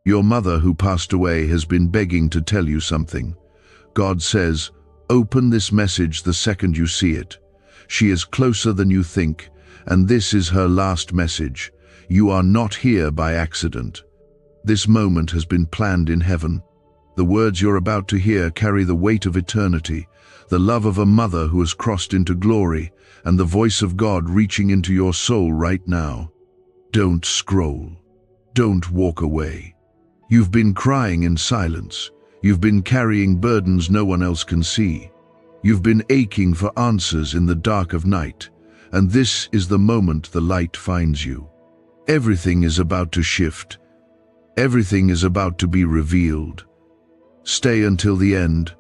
Your mother who passed away has been begging to tell you something. God says, open this message the second you see it. She is closer than you think, and this is her last message. You are not here by accident. This moment has been planned in heaven. The words you're about to hear carry the weight of eternity, the love of a mother who has crossed into glory, and the voice of God reaching into your soul right now. Don't scroll. Don't walk away. You've been crying in silence. You've been carrying burdens no one else can see. You've been aching for answers in the dark of night, and this is the moment the light finds you. Everything is about to shift. Everything is about to be revealed. Stay until the end,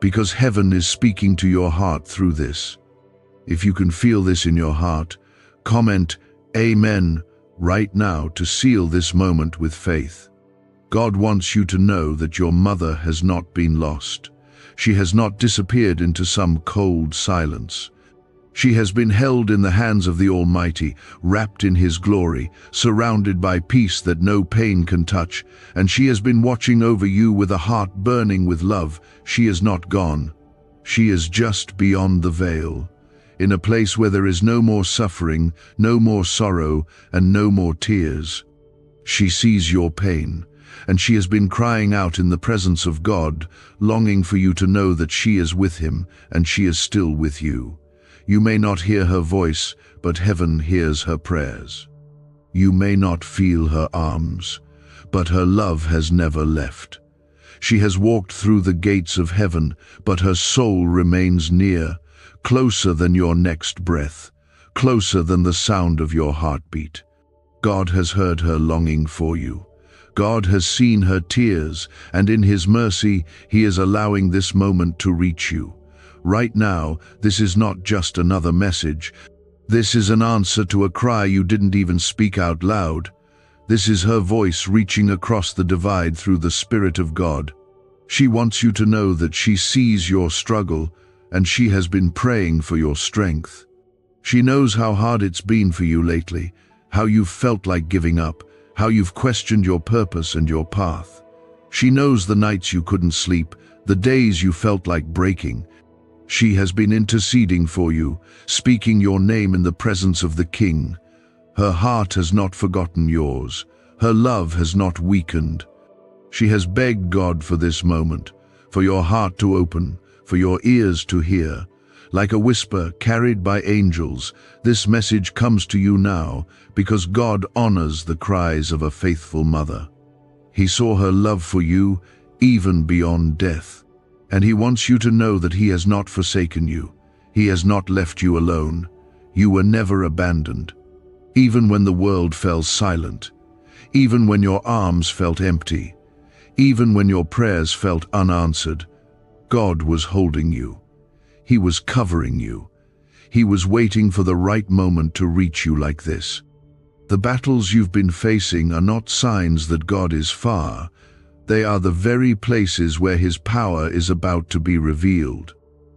because heaven is speaking to your heart through this. If you can feel this in your heart, comment Amen right now to seal this moment with faith. God wants you to know that your mother has not been lost. She has not disappeared into some cold silence. She has been held in the hands of the Almighty, wrapped in His glory, surrounded by peace that no pain can touch, and she has been watching over you with a heart burning with love. She is not gone. She is just beyond the veil, in a place where there is no more suffering, no more sorrow, and no more tears. She sees your pain, and she has been crying out in the presence of God, longing for you to know that she is with Him, and she is still with you. You may not hear her voice, but heaven hears her prayers. You may not feel her arms, but her love has never left. She has walked through the gates of heaven, but her soul remains near, closer than your next breath, closer than the sound of your heartbeat. God has heard her longing for you. God has seen her tears, and in His mercy, He is allowing this moment to reach you. Right now, this is not just another message. This is an answer to a cry you didn't even speak out loud. This is her voice reaching across the divide through the Spirit of God. She wants you to know that she sees your struggle, and she has been praying for your strength. She knows how hard it's been for you lately, how you've felt like giving up, how you've questioned your purpose and your path. She knows the nights you couldn't sleep, the days you felt like breaking. She has been interceding for you, speaking your name in the presence of the King. Her heart has not forgotten yours. Her love has not weakened. She has begged God for this moment, for your heart to open, for your ears to hear. Like a whisper carried by angels, this message comes to you now because God honors the cries of a faithful mother. He saw her love for you even beyond death, and He wants you to know that He has not forsaken you. He has not left you alone. You were never abandoned. Even when the world fell silent, even when your arms felt empty, even when your prayers felt unanswered, God was holding you. He was covering you. He was waiting for the right moment to reach you like this. The battles you've been facing are not signs that God is far. They are the very places where His power is about to be revealed.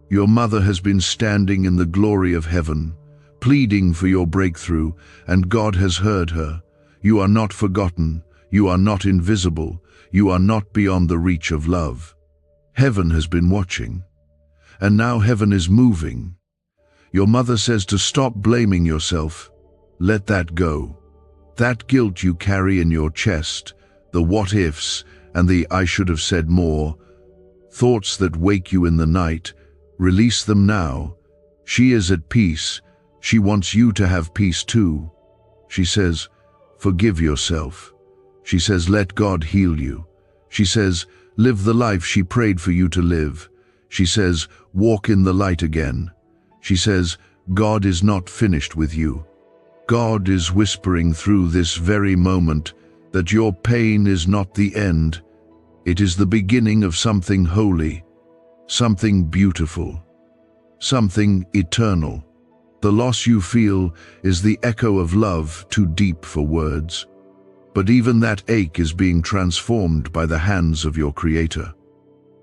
Your mother has been standing in the glory of heaven, pleading for your breakthrough, and God has heard her. You are not forgotten. You are not invisible. You are not beyond the reach of love. Heaven has been watching, and now heaven is moving. Your mother says to stop blaming yourself. Let that go. That guilt you carry in your chest, the what-ifs, and the I should have said more, thoughts that wake you in the night, release them now. She is at peace. She wants you to have peace too. She says, forgive yourself. She says, let God heal you. She says, live the life she prayed for you to live. She says, walk in the light again. She says, God is not finished with you. God is whispering through this very moment that your pain is not the end. It is the beginning of something holy, something beautiful, something eternal. The loss you feel is the echo of love too deep for words. But even that ache is being transformed by the hands of your Creator.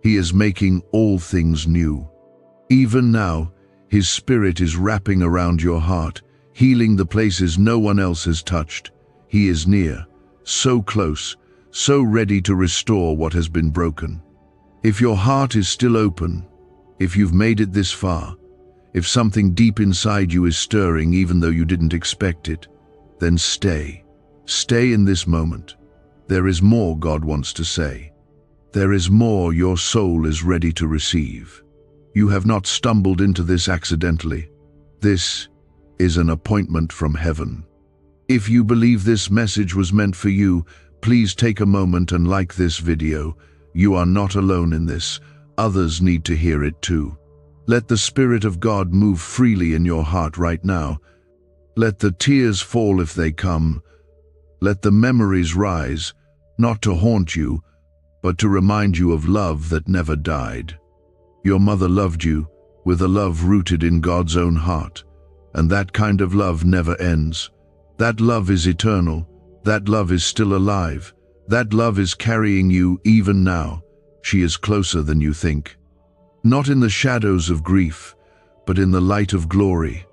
He is making all things new. Even now, His Spirit is wrapping around your heart, healing the places no one else has touched. He is near, so close, so ready to restore what has been broken. If your heart is still open, if you've made it this far, if something deep inside you is stirring even though you didn't expect it, then stay. Stay in this moment. There is more God wants to say. There is more your soul is ready to receive. You have not stumbled into this accidentally. This is an appointment from heaven. If you believe this message was meant for you, please take a moment and like this video. You are not alone in this. Others need to hear it too. Let the Spirit of God move freely in your heart right now. Let the tears fall if they come. Let the memories rise, not to haunt you, but to remind you of love that never died. Your mother loved you with a love rooted in God's own heart, and that kind of love never ends. That love is eternal. That love is still alive. That love is carrying you even now. She is closer than you think. Not in the shadows of grief, but in the light of glory.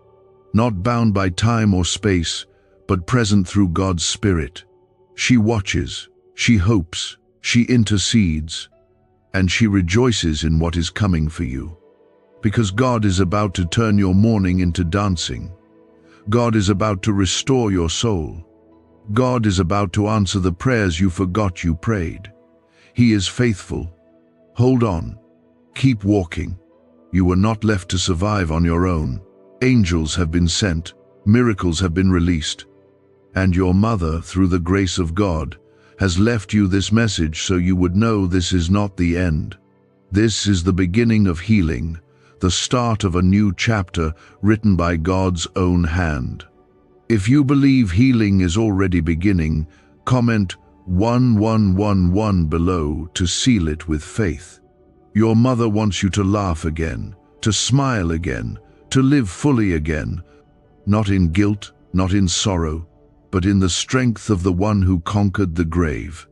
Not bound by time or space, but present through God's Spirit. She watches, she hopes, she intercedes, and she rejoices in what is coming for you. Because God is about to turn your mourning into dancing. God is about to restore your soul. God is about to answer the prayers you forgot you prayed. He is faithful. Hold on. Keep walking. You were not left to survive on your own. Angels have been sent. Miracles have been released. And your mother, through the grace of God, has left you this message so you would know this is not the end. This is the beginning of healing, the start of a new chapter written by God's own hand. If you believe healing is already beginning, comment 1111 below to seal it with faith. Your mother wants you to laugh again, to smile again, to live fully again, not in guilt, not in sorrow, but in the strength of the one who conquered the grave.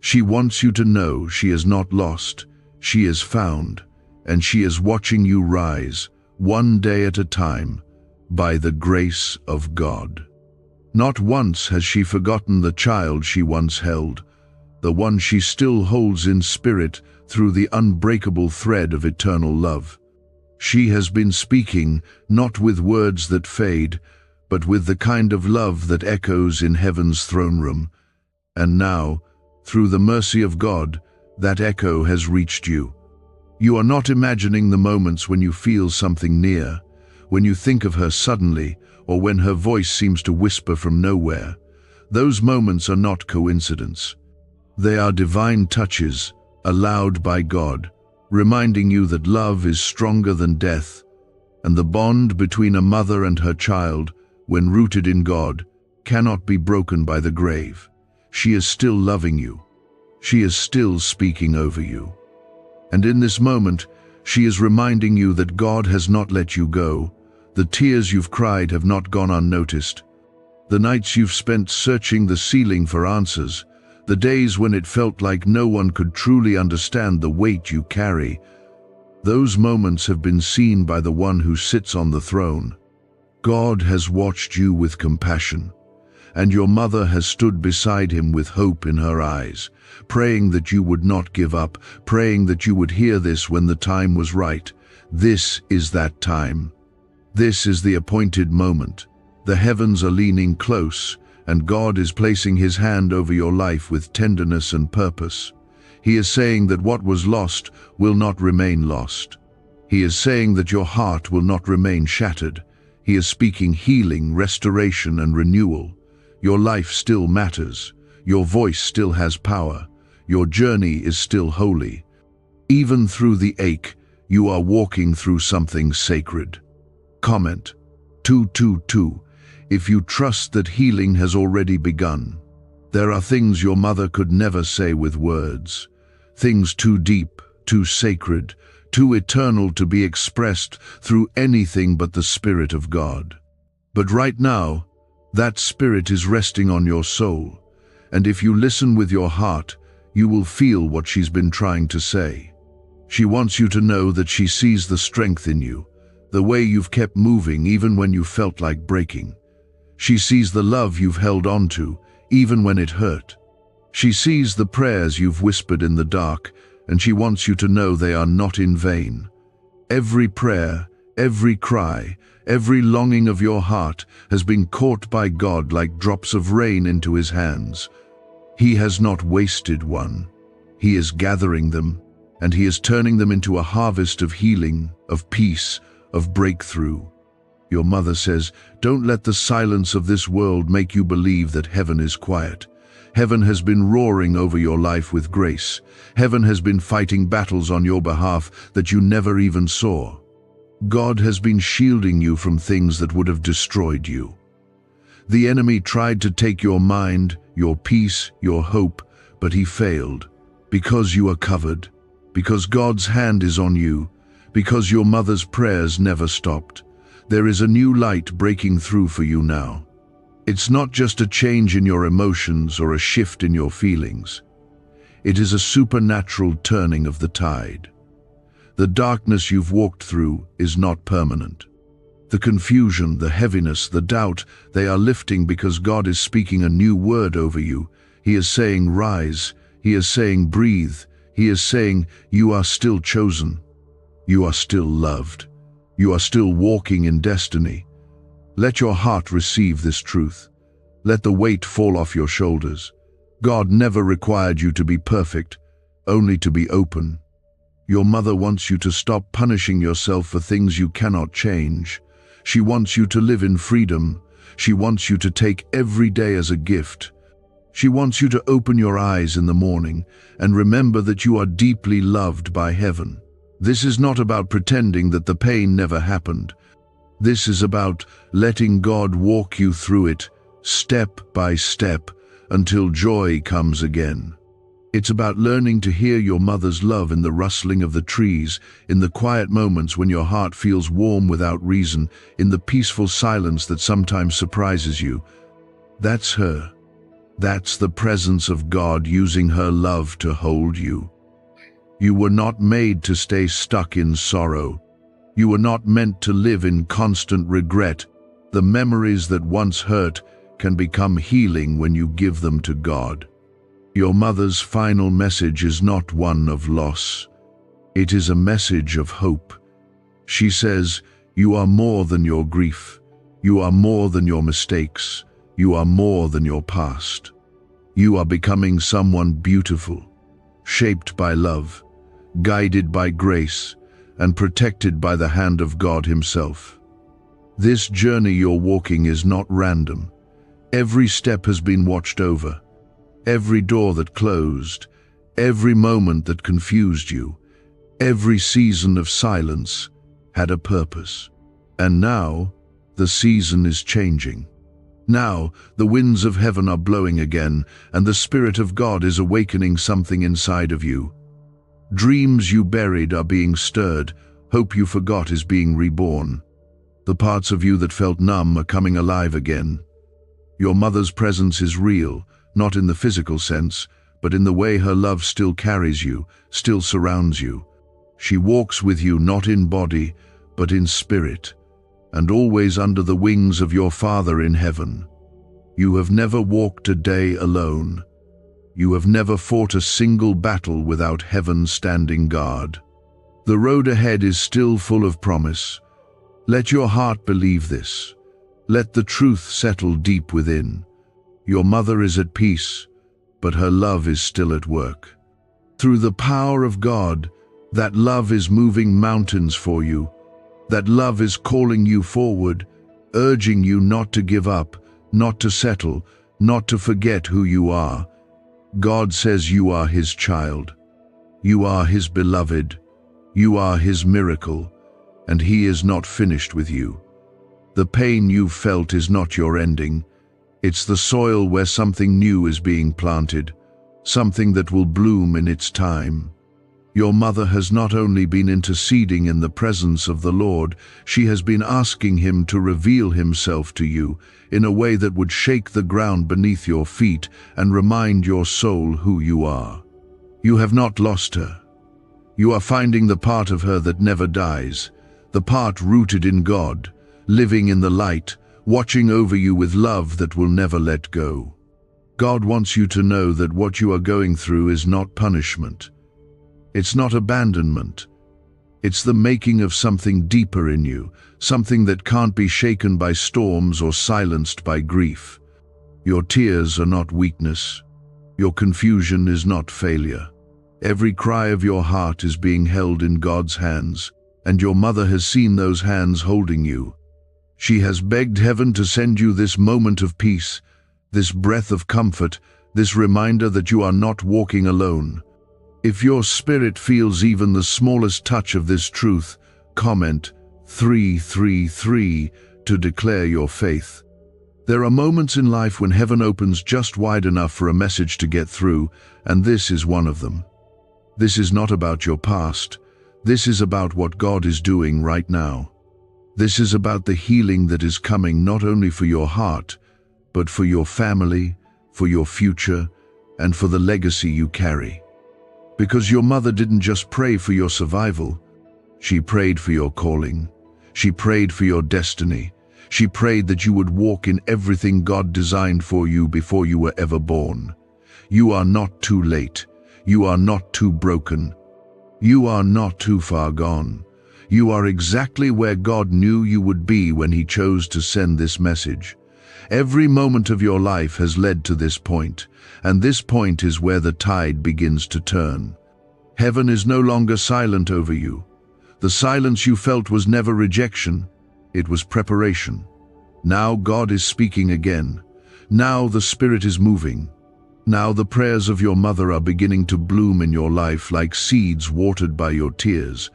She wants you to know she is not lost, she is found, and she is watching you rise, one day at a time, by the grace of God. Not once has she forgotten the child she once held, the one she still holds in spirit through the unbreakable thread of eternal love. She has been speaking, not with words that fade, but with the kind of love that echoes in heaven's throne room. And now, through the mercy of God, that echo has reached you. You are not imagining the moments when you feel something near, when you think of her suddenly, or when her voice seems to whisper from nowhere. Those moments are not coincidence. They are divine touches, allowed by God, reminding you that love is stronger than death, and the bond between a mother and her child, when rooted in God, cannot be broken by the grave. She is still loving you. She is still speaking over you. And in this moment, she is reminding you that God has not let you go. The tears you've cried have not gone unnoticed. The nights you've spent searching the ceiling for answers, the days when it felt like no one could truly understand the weight you carry, those moments have been seen by the one who sits on the throne. God has watched you with compassion, and your mother has stood beside him with hope in her eyes, praying that you would not give up, praying that you would hear this when the time was right. This is that time. This is the appointed moment. The heavens are leaning close, and God is placing his hand over your life with tenderness and purpose. He is saying that what was lost will not remain lost. He is saying that your heart will not remain shattered. He is speaking healing, restoration, and renewal. Your life still matters. Your voice still has power. Your journey is still holy. Even through the ache, you are walking through something sacred. Comment 222 if you trust that healing has already begun. There are things your mother could never say with words. Things too deep, too sacred, too eternal to be expressed through anything but the Spirit of God. But right now, that Spirit is resting on your soul, and if you listen with your heart, you will feel what she's been trying to say. She wants you to know that she sees the strength in you, the way you've kept moving even when you felt like breaking. She sees the love you've held on to, even when it hurt. She sees the prayers you've whispered in the dark, and she wants you to know they are not in vain. Every prayer, every cry, every longing of your heart has been caught by God like drops of rain into his hands. He has not wasted one. He is gathering them, and he is turning them into a harvest of healing, of peace, of breakthrough. Your mother says, "Don't let the silence of this world make you believe that heaven is quiet. Heaven has been roaring over your life with grace. Heaven has been fighting battles on your behalf that you never even saw. God has been shielding you from things that would have destroyed you. The enemy tried to take your mind, your peace, your hope, but he failed. Because you are covered, because God's hand is on you, because your mother's prayers never stopped. There is a new light breaking through for you now. It's not just a change in your emotions or a shift in your feelings. It is a supernatural turning of the tide. The darkness you've walked through is not permanent. The confusion, the heaviness, the doubt, they are lifting because God is speaking a new word over you. He is saying, "Rise." He is saying, "Breathe." He is saying, "You are still chosen. You are still loved. You are still walking in destiny." Let your heart receive this truth. Let the weight fall off your shoulders. God never required you to be perfect, only to be open. Your mother wants you to stop punishing yourself for things you cannot change. She wants you to live in freedom. She wants you to take every day as a gift. She wants you to open your eyes in the morning and remember that you are deeply loved by heaven. This is not about pretending that the pain never happened. This is about letting God walk you through it, step by step, until joy comes again. It's about learning to hear your mother's love in the rustling of the trees, in the quiet moments when your heart feels warm without reason, in the peaceful silence that sometimes surprises you. That's her. That's the presence of God using her love to hold you. You were not made to stay stuck in sorrow. You were not meant to live in constant regret. The memories that once hurt can become healing when you give them to God. Your mother's final message is not one of loss. It is a message of hope. She says, "You are more than your grief. You are more than your mistakes. You are more than your past. You are becoming someone beautiful, shaped by love, guided by grace, and protected by the hand of God himself. This journey you're walking is not random. Every step has been watched over. Every door that closed, every moment that confused you, every season of silence had a purpose. And now, the season is changing. Now, the winds of heaven are blowing again, and the Spirit of God is awakening something inside of you. Dreams you buried are being stirred, hope you forgot is being reborn. The parts of you that felt numb are coming alive again. Your mother's presence is real, not in the physical sense, but in the way her love still carries you, still surrounds you. She walks with you not in body, but in spirit, and always under the wings of your Father in heaven. You have never walked a day alone. You have never fought a single battle without heaven standing guard. The road ahead is still full of promise. Let your heart believe this. Let the truth settle deep within. Your mother is at peace, but her love is still at work. Through the power of God, that love is moving mountains for you. That love is calling you forward, urging you not to give up, not to settle, not to forget who you are. God says you are his child. You are his beloved. You are his miracle, and he is not finished with you. The pain you've felt is not your ending. It's the soil where something new is being planted, something that will bloom in its time. Your mother has not only been interceding in the presence of the Lord, she has been asking him to reveal himself to you in a way that would shake the ground beneath your feet and remind your soul who you are. You have not lost her. You are finding the part of her that never dies, the part rooted in God, living in the light, watching over you with love that will never let go. God wants you to know that what you are going through is not punishment. It's not abandonment. It's the making of something deeper in you, something that can't be shaken by storms or silenced by grief. Your tears are not weakness. Your confusion is not failure. Every cry of your heart is being held in God's hands, and your mother has seen those hands holding you. She has begged heaven to send you this moment of peace, this breath of comfort, this reminder that you are not walking alone. If your spirit feels even the smallest touch of this truth, comment 333 to declare your faith. There are moments in life when heaven opens just wide enough for a message to get through, and this is one of them. This is not about your past. This is about what God is doing right now. This is about the healing that is coming not only for your heart, but for your family, for your future, and for the legacy you carry. Because your mother didn't just pray for your survival, she prayed for your calling. She prayed for your destiny. She prayed that you would walk in everything God designed for you before you were ever born. You are not too late. You are not too broken. You are not too far gone. You are exactly where God knew you would be when He chose to send this message. Every moment of your life has led to this point, and this point is where the tide begins to turn. Heaven is no longer silent over you. The silence you felt was never rejection, it was preparation. Now God is speaking again. Now the Spirit is moving. Now the prayers of your mother are beginning to bloom in your life like seeds watered by your tears.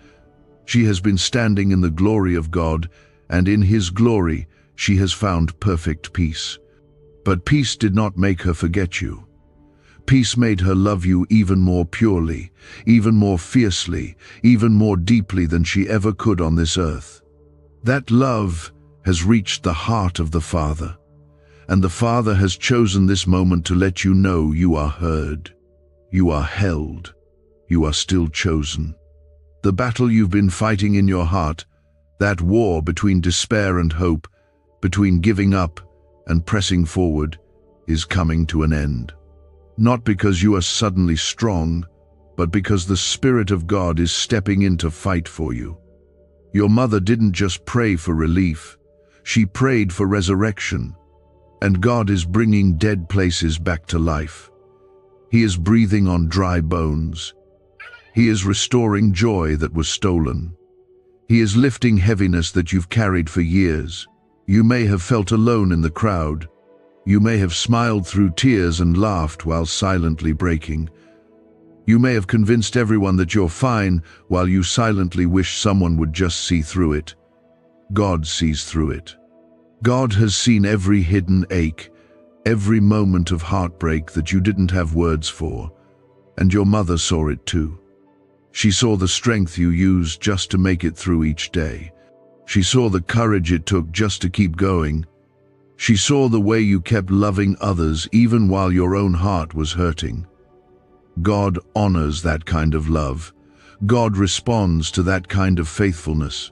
She has been standing in the glory of God, and in His glory she has found perfect peace. But peace did not make her forget you. Peace made her love you even more purely, even more fiercely, even more deeply than she ever could on this earth. That love has reached the heart of the Father, and the Father has chosen this moment to let you know you are heard, you are held, you are still chosen. The battle you've been fighting in your heart, that war between despair and hope, between giving up and pressing forward, is coming to an end. Not because you are suddenly strong, but because the Spirit of God is stepping in to fight for you. Your mother didn't just pray for relief, she prayed for resurrection. And God is bringing dead places back to life. He is breathing on dry bones. He is restoring joy that was stolen. He is lifting heaviness that you've carried for years. You may have felt alone in the crowd. You may have smiled through tears and laughed while silently breaking. You may have convinced everyone that you're fine while you silently wish someone would just see through it. God sees through it. God has seen every hidden ache, every moment of heartbreak that you didn't have words for, and your mother saw it too. She saw the strength you used just to make it through each day. She saw the courage it took just to keep going. She saw the way you kept loving others even while your own heart was hurting. God honors that kind of love. God responds to that kind of faithfulness.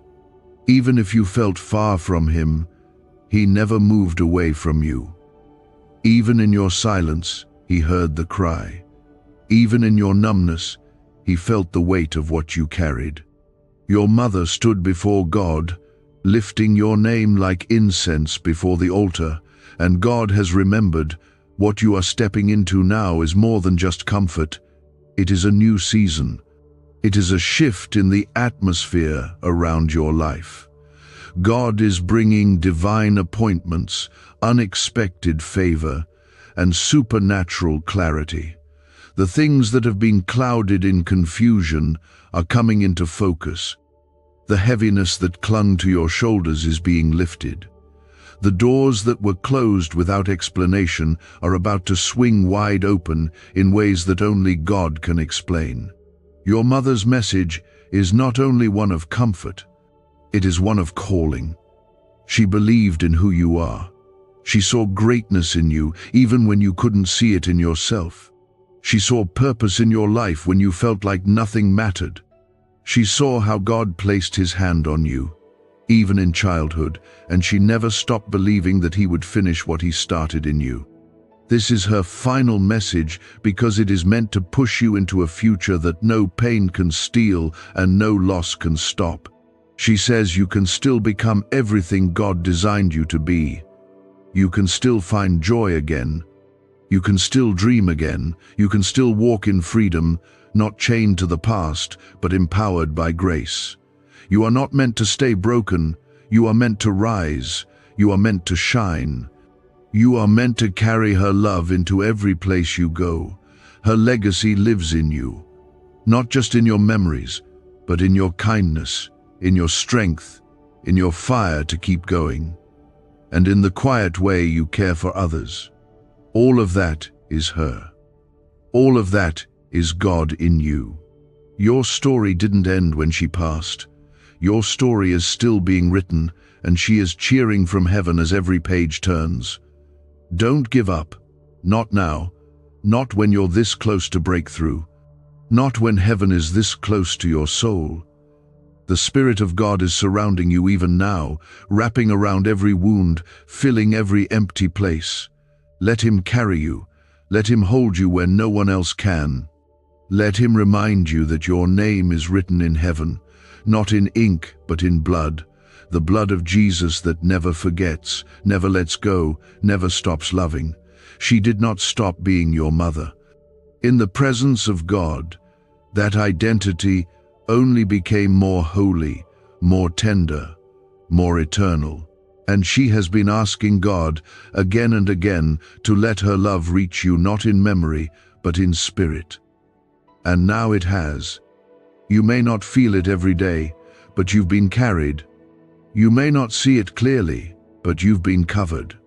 Even if you felt far from Him, He never moved away from you. Even in your silence, He heard the cry. Even in your numbness, He felt the weight of what you carried. Your mother stood before God, lifting your name like incense before the altar, and God has remembered what you are stepping into now is more than just comfort. It is a new season. It is a shift in the atmosphere around your life. God is bringing divine appointments, unexpected favor, and supernatural clarity. The things that have been clouded in confusion are coming into focus. The heaviness that clung to your shoulders is being lifted. The doors that were closed without explanation are about to swing wide open in ways that only God can explain. Your mother's message is not only one of comfort, it is one of calling. She believed in who you are. She saw greatness in you even when you couldn't see it in yourself. She saw purpose in your life when you felt like nothing mattered. She saw how God placed His hand on you, even in childhood, and she never stopped believing that He would finish what He started in you. This is her final message because it is meant to push you into a future that no pain can steal and no loss can stop. She says you can still become everything God designed you to be. You can still find joy again. You can still dream again. You can still walk in freedom, not chained to the past, but empowered by grace. You are not meant to stay broken. You are meant to rise. You are meant to shine. You are meant to carry her love into every place you go. Her legacy lives in you, not just in your memories, but in your kindness, in your strength, in your fire to keep going, and in the quiet way you care for others. All of that is her. All of that is God in you. Your story didn't end when she passed. Your story is still being written, and she is cheering from heaven as every page turns. Don't give up. Not now. Not when you're this close to breakthrough. Not when heaven is this close to your soul. The Spirit of God is surrounding you even now, wrapping around every wound, filling every empty place. Let Him carry you. Let Him hold you where no one else can. Let Him remind you that your name is written in heaven, not in ink but in blood. The blood of Jesus that never forgets, never lets go, never stops loving. She did not stop being your mother. In the presence of God, that identity only became more holy, more tender, more eternal. And she has been asking God again and again to let her love reach you not in memory, but in spirit. And now it has. You may not feel it every day, but you've been carried. You may not see it clearly, but you've been covered.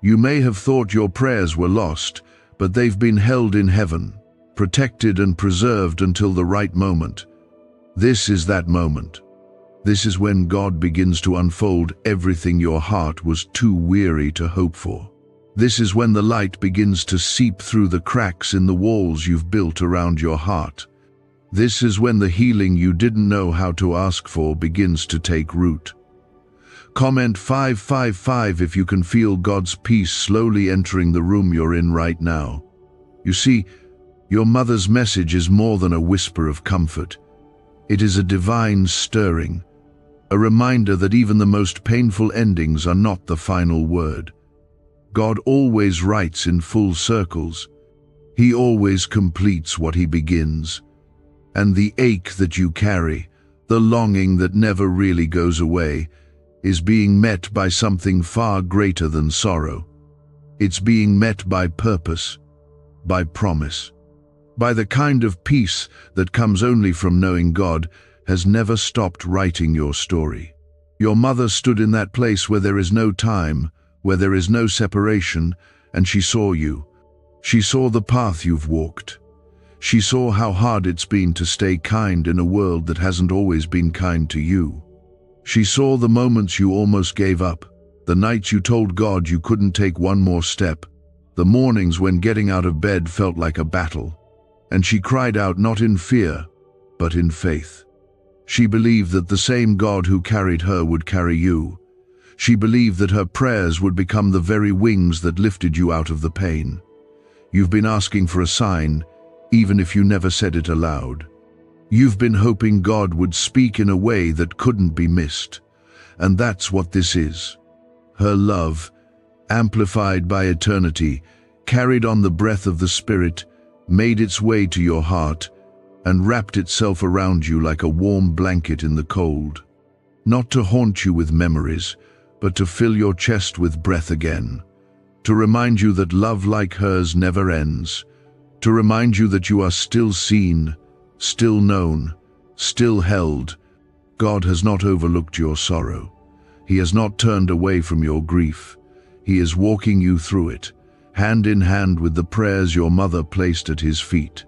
You may have thought your prayers were lost, but they've been held in heaven, protected and preserved until the right moment. This is that moment. This is when God begins to unfold everything your heart was too weary to hope for. This is when the light begins to seep through the cracks in the walls you've built around your heart. This is when the healing you didn't know how to ask for begins to take root. Comment 555 if you can feel God's peace slowly entering the room you're in right now. You see, your mother's message is more than a whisper of comfort. It is a divine stirring, a reminder that even the most painful endings are not the final word. God always writes in full circles. He always completes what He begins. And the ache that you carry, the longing that never really goes away, is being met by something far greater than sorrow. It's being met by purpose, by promise, by the kind of peace that comes only from knowing God has never stopped writing your story. Your mother stood in that place where there is no time, where there is no separation, and she saw you. She saw the path you've walked. She saw how hard it's been to stay kind in a world that hasn't always been kind to you. She saw the moments you almost gave up, the nights you told God you couldn't take one more step, the mornings when getting out of bed felt like a battle. And she cried out not in fear, but in faith. She believed that the same God who carried her would carry you. She believed that her prayers would become the very wings that lifted you out of the pain. You've been asking for a sign, even if you never said it aloud. You've been hoping God would speak in a way that couldn't be missed. And that's what this is. Her love, amplified by eternity, carried on the breath of the Spirit, made its way to your heart, and wrapped itself around you like a warm blanket in the cold. Not to haunt you with memories, but to fill your chest with breath again. To remind you that love like hers never ends. To remind you that you are still seen, still known, still held. God has not overlooked your sorrow. He has not turned away from your grief. He is walking you through it, hand in hand with the prayers your mother placed at His feet.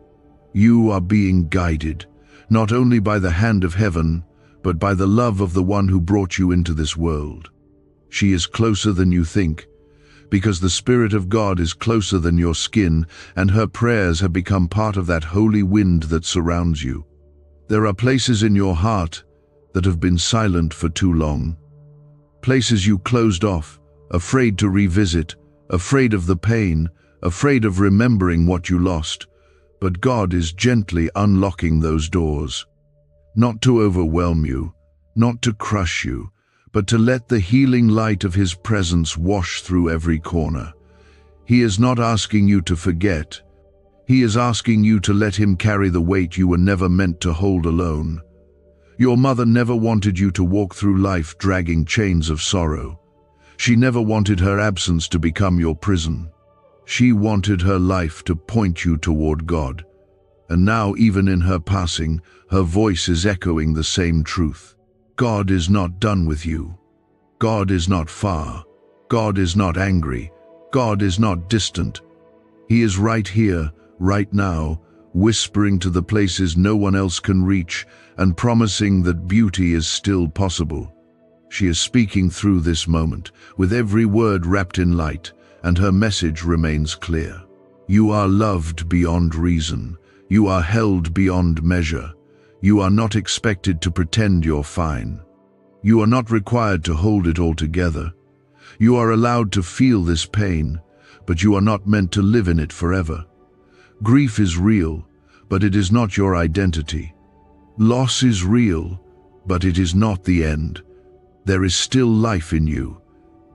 You are being guided, not only by the hand of heaven, but by the love of the one who brought you into this world. She is closer than you think, because the Spirit of God is closer than your skin, and her prayers have become part of that holy wind that surrounds you. There are places in your heart that have been silent for too long. Places you closed off, afraid to revisit, afraid of the pain, afraid of remembering what you lost, but God is gently unlocking those doors. Not to overwhelm you, not to crush you, but to let the healing light of His presence wash through every corner. He is not asking you to forget. He is asking you to let Him carry the weight you were never meant to hold alone. Your mother never wanted you to walk through life dragging chains of sorrow. She never wanted her absence to become your prison. She wanted her life to point you toward God. And now, even in her passing, her voice is echoing the same truth. God is not done with you. God is not far. God is not angry. God is not distant. He is right here, right now, whispering to the places no one else can reach and promising that beauty is still possible. She is speaking through this moment, with every word wrapped in light, and her message remains clear. You are loved beyond reason. You are held beyond measure. You are not expected to pretend you're fine. You are not required to hold it all together. You are allowed to feel this pain, but you are not meant to live in it forever. Grief is real, but it is not your identity. Loss is real, but it is not the end. There is still life in you.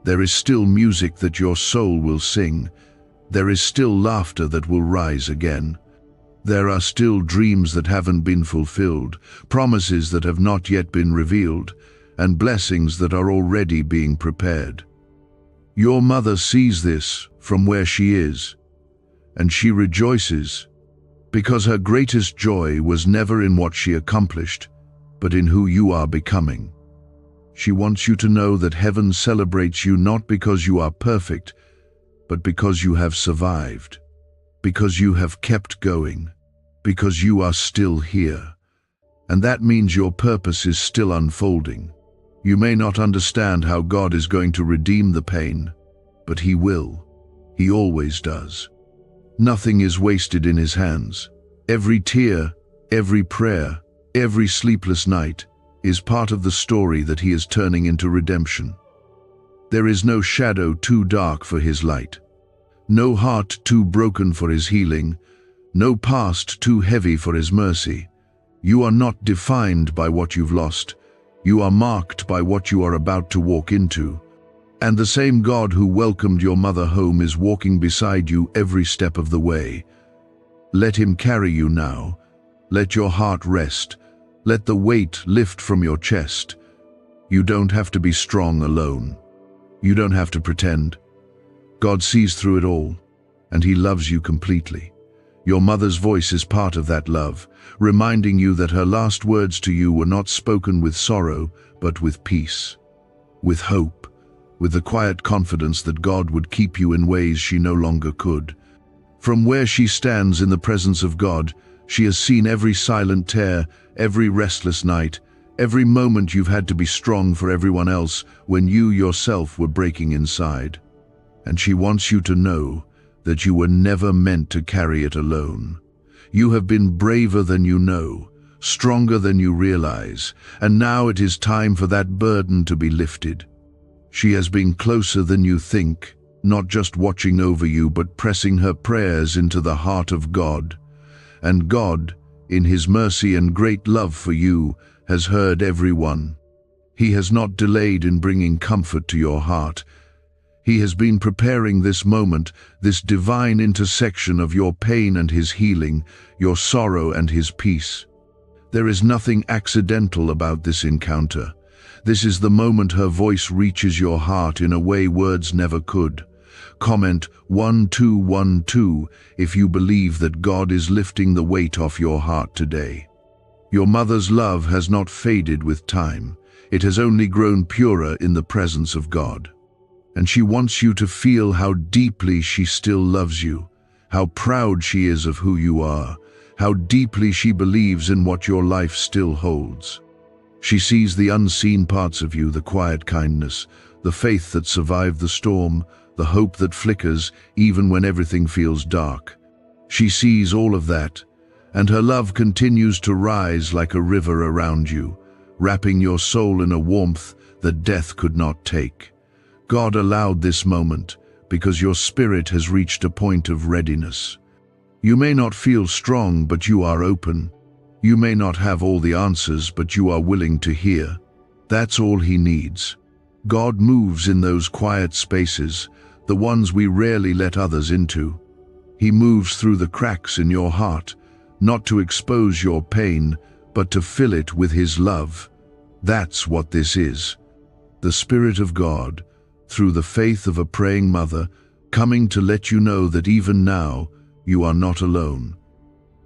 There is still music that your soul will sing. There is still laughter that will rise again. There are still dreams that haven't been fulfilled, promises that have not yet been revealed, and blessings that are already being prepared. Your mother sees this from where she is, and she rejoices, because her greatest joy was never in what she accomplished, but in who you are becoming. She wants you to know that heaven celebrates you not because you are perfect, but because you have survived, because you have kept going, because you are still here. And that means your purpose is still unfolding. You may not understand how God is going to redeem the pain, but He will. He always does. Nothing is wasted in His hands. Every tear, every prayer, every sleepless night is part of the story that He is turning into redemption. There is no shadow too dark for His light, no heart too broken for His healing, no past too heavy for His mercy. You are not defined by what you've lost. You are marked by what you are about to walk into. And the same God who welcomed your mother home is walking beside you every step of the way. Let Him carry you now. Let your heart rest. Let the weight lift from your chest. You don't have to be strong alone. You don't have to pretend. God sees through it all, and He loves you completely. Your mother's voice is part of that love, reminding you that her last words to you were not spoken with sorrow, but with peace, with hope, with the quiet confidence that God would keep you in ways she no longer could. From where she stands in the presence of God, she has seen every silent tear, every restless night, every moment you've had to be strong for everyone else when you yourself were breaking inside. And she wants you to know that you were never meant to carry it alone. You have been braver than you know, stronger than you realize, and now it is time for that burden to be lifted. She has been closer than you think, not just watching over you, but pressing her prayers into the heart of God. And God, in His mercy and great love for you, has heard every one. He has not delayed in bringing comfort to your heart. He has been preparing this moment, this divine intersection of your pain and His healing, your sorrow and His peace. There is nothing accidental about this encounter. This is the moment her voice reaches your heart in a way words never could. Comment 1212 if you believe that God is lifting the weight off your heart today. Your mother's love has not faded with time. It has only grown purer in the presence of God. And she wants you to feel how deeply she still loves you, how proud she is of who you are, how deeply she believes in what your life still holds. She sees the unseen parts of you, the quiet kindness, the faith that survived the storm, the hope that flickers even when everything feels dark. She sees all of that, and her love continues to rise like a river around you, wrapping your soul in a warmth that death could not take. God allowed this moment, because your spirit has reached a point of readiness. You may not feel strong, but you are open. You may not have all the answers, but you are willing to hear. That's all He needs. God moves in those quiet spaces, the ones we rarely let others into. He moves through the cracks in your heart, not to expose your pain, but to fill it with His love. That's what this is. The Spirit of God, through the faith of a praying mother, coming to let you know that even now, you are not alone.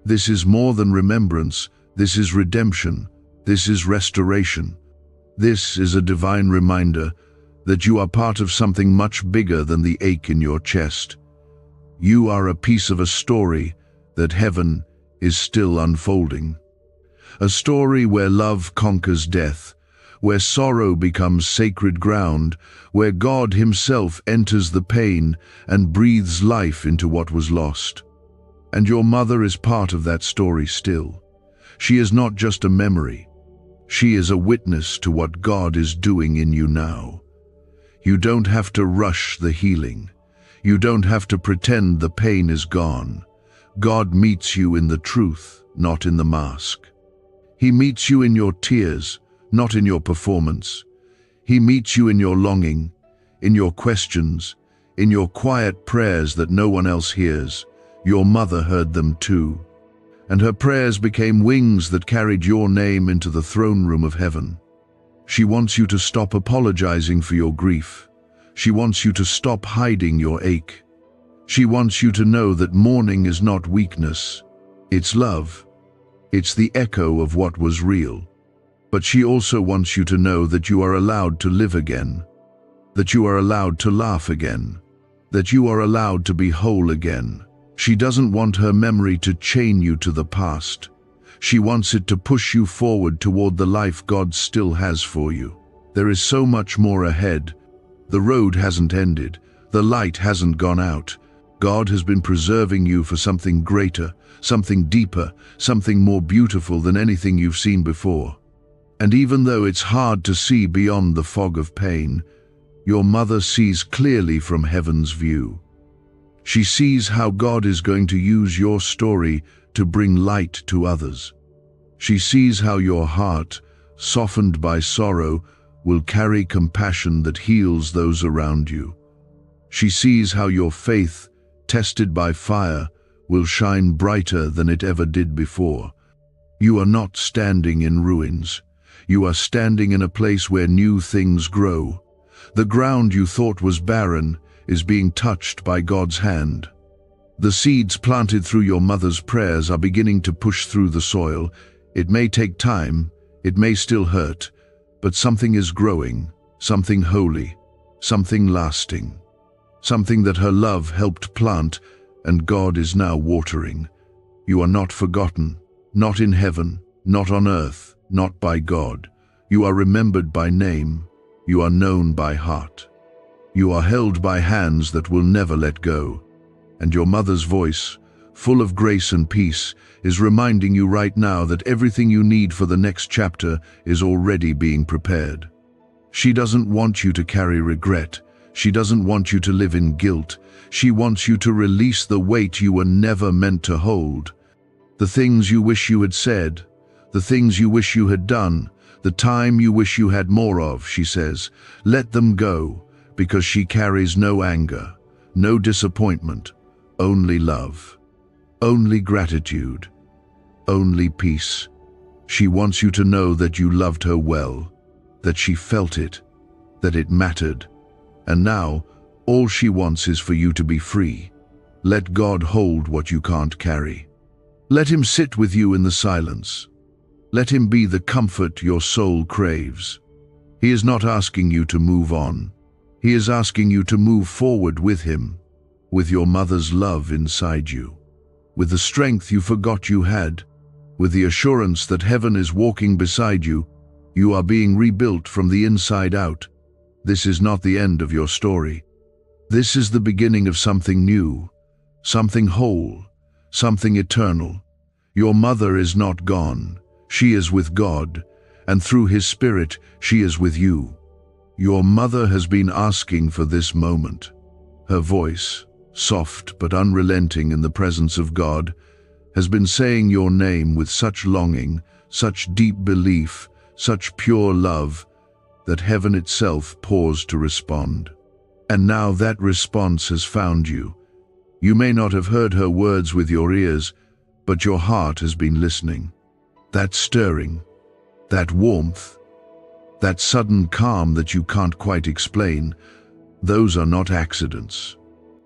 This is more than remembrance. This is redemption. This is restoration. This is a divine reminder that you are part of something much bigger than the ache in your chest. You are a piece of a story that heaven is still unfolding. A story where love conquers death, where sorrow becomes sacred ground, where God Himself enters the pain and breathes life into what was lost. And your mother is part of that story still. She is not just a memory. She is a witness to what God is doing in you now. You don't have to rush the healing. You don't have to pretend the pain is gone. God meets you in the truth, not in the mask. He meets you in your tears, not in your performance. He meets you in your longing, in your questions, in your quiet prayers that no one else hears. Your mother heard them too, and her prayers became wings that carried your name into the throne room of heaven. She wants you to stop apologizing for your grief. She wants you to stop hiding your ache. She wants you to know that mourning is not weakness. It's love. It's the echo of what was real. But she also wants you to know that you are allowed to live again, that you are allowed to laugh again, that you are allowed to be whole again. She doesn't want her memory to chain you to the past. She wants it to push you forward toward the life God still has for you. There is so much more ahead. The road hasn't ended. The light hasn't gone out. God has been preserving you for something greater, something deeper, something more beautiful than anything you've seen before. And even though it's hard to see beyond the fog of pain, your mother sees clearly from heaven's view. She sees how God is going to use your story to bring light to others. She sees how your heart, softened by sorrow, will carry compassion that heals those around you. She sees how your faith, tested by fire, will shine brighter than it ever did before. You are not standing in ruins. You are standing in a place where new things grow. The ground you thought was barren is being touched by God's hand. The seeds planted through your mother's prayers are beginning to push through the soil. It may take time, it may still hurt, but something is growing, something holy, something lasting, something that her love helped plant and God is now watering. You are not forgotten, not in heaven, not on earth, not by God. You are remembered by name. You are known by heart. You are held by hands that will never let go. And your mother's voice, full of grace and peace, is reminding you right now that everything you need for the next chapter is already being prepared. She doesn't want you to carry regret. She doesn't want you to live in guilt. She wants you to release the weight you were never meant to hold. The things you wish you had said, the things you wish you had done, the time you wish you had more of, she says, let them go, because she carries no anger, no disappointment, only love, only gratitude, only peace. She wants you to know that you loved her well, that she felt it, that it mattered. And now, all she wants is for you to be free. Let God hold what you can't carry. Let Him sit with you in the silence. Let Him be the comfort your soul craves. He is not asking you to move on. He is asking you to move forward with Him, with your mother's love inside you, with the strength you forgot you had, with the assurance that heaven is walking beside you. You are being rebuilt from the inside out. This is not the end of your story. This is the beginning of something new, something whole, something eternal. Your mother is not gone. She is with God, and through His Spirit, she is with you. Your mother has been asking for this moment. Her voice, soft but unrelenting in the presence of God, has been saying your name with such longing, such deep belief, such pure love, that heaven itself paused to respond. And now that response has found you. You may not have heard her words with your ears, but your heart has been listening. That stirring, that warmth, that sudden calm that you can't quite explain, those are not accidents.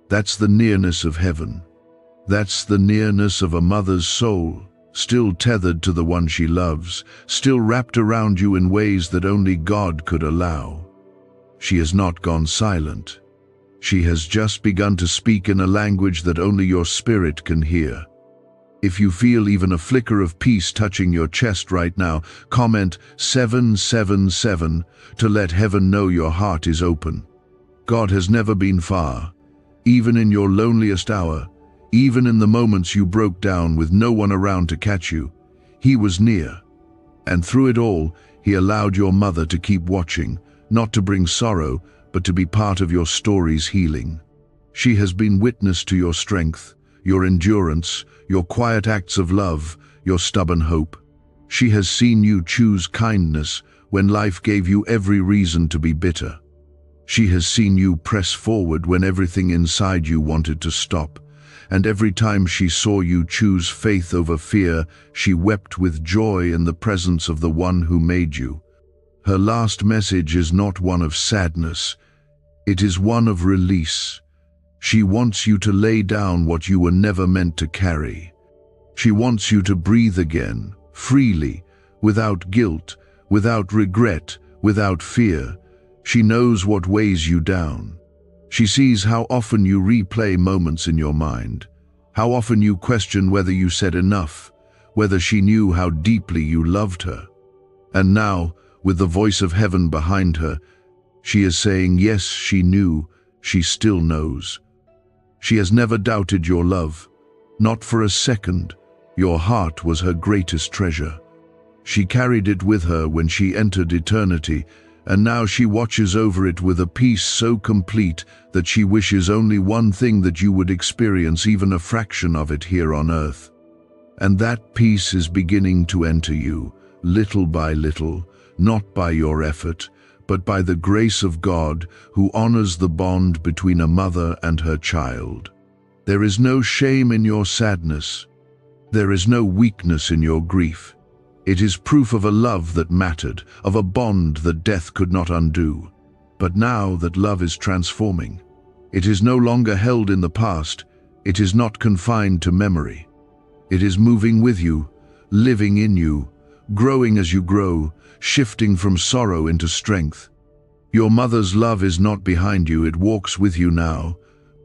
That's the nearness of heaven. That's the nearness of a mother's soul, still tethered to the one she loves, still wrapped around you in ways that only God could allow. She has not gone silent. She has just begun to speak in a language that only your spirit can hear. If you feel even a flicker of peace touching your chest right now, comment 777 to let heaven know your heart is open. God has never been far. Even in your loneliest hour, even in the moments you broke down with no one around to catch you, He was near. And through it all, He allowed your mother to keep watching, not to bring sorrow, but to be part of your story's healing. She has been witness to your strength, your endurance, your quiet acts of love, your stubborn hope. She has seen you choose kindness when life gave you every reason to be bitter. She has seen you press forward when everything inside you wanted to stop. And every time she saw you choose faith over fear, she wept with joy in the presence of the one who made you. Her last message is not one of sadness. It is one of release. She wants you to lay down what you were never meant to carry. She wants you to breathe again, freely, without guilt, without regret, without fear. She knows what weighs you down. She sees how often you replay moments in your mind, how often you question whether you said enough, whether she knew how deeply you loved her. And now, with the voice of heaven behind her, she is saying, yes, she knew, she still knows. She has never doubted your love. Not for a second. Your heart was her greatest treasure. She carried it with her when she entered eternity, and now she watches over it with a peace so complete that she wishes only one thing: that you would experience even a fraction of it here on earth. And that peace is beginning to enter you, little by little, not by your effort, but by the grace of God, who honors the bond between a mother and her child. There is no shame in your sadness. There is no weakness in your grief. It is proof of a love that mattered, of a bond that death could not undo. But now that love is transforming, it is no longer held in the past. It is not confined to memory. It is moving with you, living in you, growing as you grow, shifting from sorrow into strength. Your mother's love is not behind you, it walks with you now,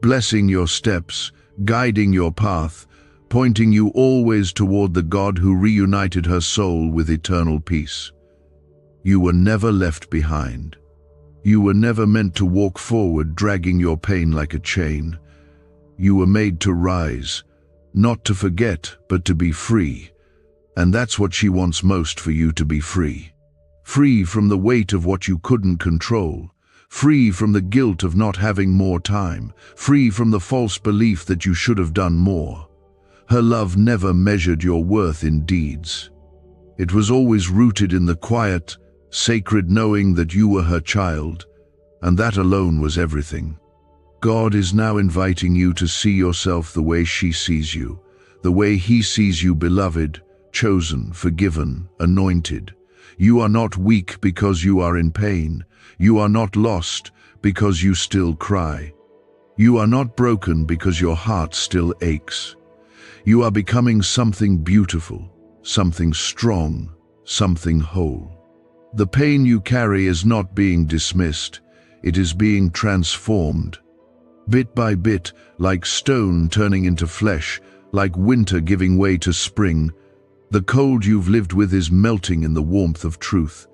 blessing your steps, guiding your path, pointing you always toward the God who reunited her soul with eternal peace. You were never left behind. You were never meant to walk forward dragging your pain like a chain. You were made to rise, not to forget, but to be free. And that's what she wants most for you: to be free. Free from the weight of what you couldn't control. Free from the guilt of not having more time. Free from the false belief that you should have done more. Her love never measured your worth in deeds. It was always rooted in the quiet, sacred knowing that you were her child, and that alone was everything. God is now inviting you to see yourself the way she sees you, the way He sees you: beloved, chosen, forgiven, anointed. You are not weak because you are in pain. You are not lost because you still cry. You are not broken because your heart still aches. You are becoming something beautiful, something strong, something whole. The pain you carry is not being dismissed. It is being transformed. Bit by bit, like stone turning into flesh, like winter giving way to spring, the cold you've lived with is melting in the warmth of truth.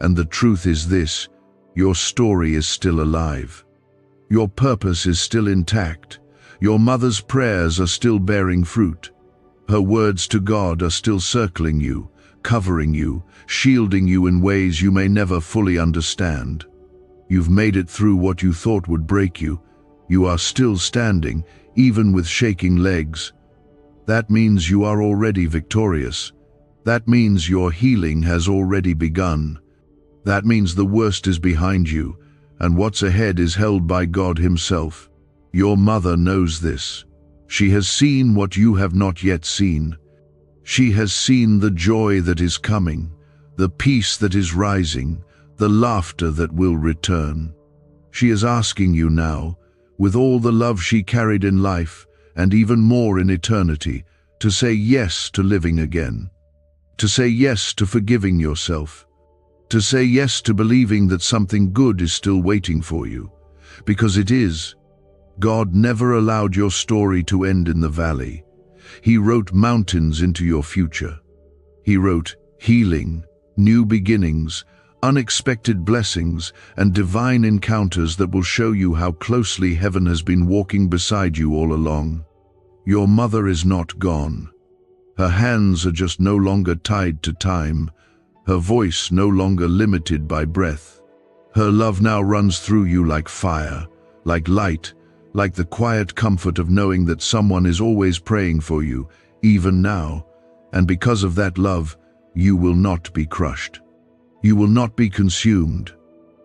And the truth is this: your story is still alive. Your purpose is still intact. Your mother's prayers are still bearing fruit. Her words to God are still circling you, covering you, shielding you in ways you may never fully understand. You've made it through what you thought would break you, You are still standing, even with shaking legs. That means you are already victorious. That means your healing has already begun. That means the worst is behind you, and what's ahead is held by God Himself. Your mother knows this. She has seen what you have not yet seen. She has seen the joy that is coming, the peace that is rising, the laughter that will return. She is asking you now, with all the love she carried in life, and even more in eternity, to say yes to living again, to say yes to forgiving yourself, to say yes to believing that something good is still waiting for you, because it is. God never allowed your story to end in the valley. He wrote mountains into your future. He wrote healing, new beginnings, unexpected blessings, and divine encounters that will show you how closely heaven has been walking beside you all along. Your mother is not gone. Her hands are just no longer tied to time, her voice no longer limited by breath. Her love now runs through you like fire, like light, like the quiet comfort of knowing that someone is always praying for you, even now, and because of that love, you will not be crushed. You will not be consumed.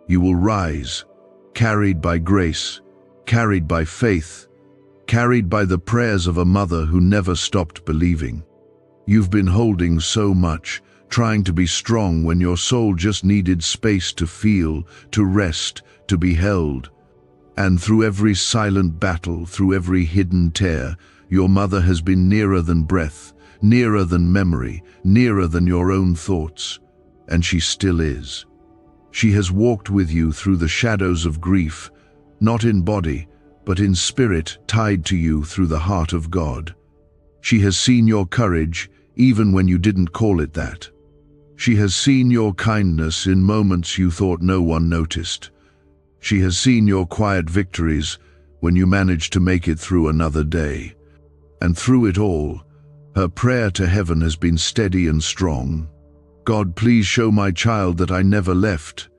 You will rise, carried by grace, carried by faith, carried by the prayers of a mother who never stopped believing. You've been holding so much, trying to be strong when your soul just needed space to feel, to rest, to be held. And through every silent battle, through every hidden tear, your mother has been nearer than breath, nearer than memory, nearer than your own thoughts. And she still is. She has walked with you through the shadows of grief, not in body, but in spirit, tied to you through the heart of God. She has seen your courage, even when you didn't call it that. She has seen your kindness in moments you thought no one noticed. She has seen your quiet victories when you managed to make it through another day. And through it all, her prayer to heaven has been steady and strong. God, please show my child that I never left.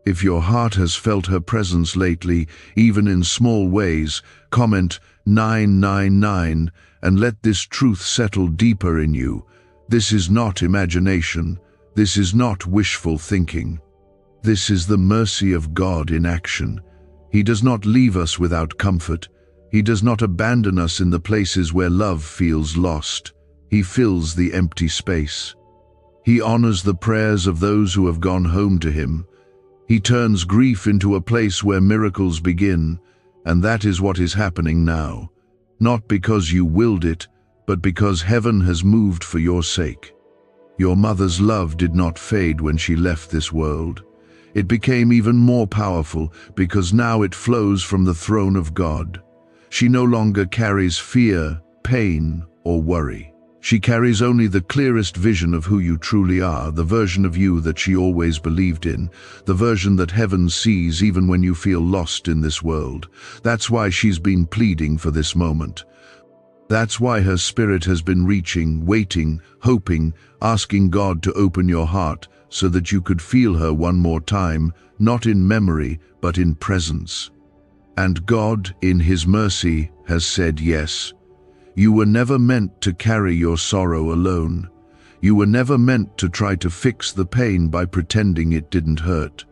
If your heart has felt her presence lately, even in small ways, comment 999 and let this truth settle deeper in you. This is not imagination. This is not wishful thinking. This is the mercy of God in action. He does not leave us without comfort. He does not abandon us in the places where love feels lost. He fills the empty space. He honors the prayers of those who have gone home to Him. He turns grief into a place where miracles begin, and that is what is happening now. Not because you willed it, but because heaven has moved for your sake. Your mother's love did not fade when she left this world. It became even more powerful because now it flows from the throne of God. She no longer carries fear, pain, or worry. She carries only the clearest vision of who you truly are, the version of you that she always believed in, the version that heaven sees even when you feel lost in this world. That's why she's been pleading for this moment. That's why her spirit has been reaching, waiting, hoping, asking God to open your heart so that you could feel her one more time, not in memory, but in presence. And God, in His mercy, has said yes. You were never meant to carry your sorrow alone. You were never meant to try to fix the pain by pretending it didn't hurt.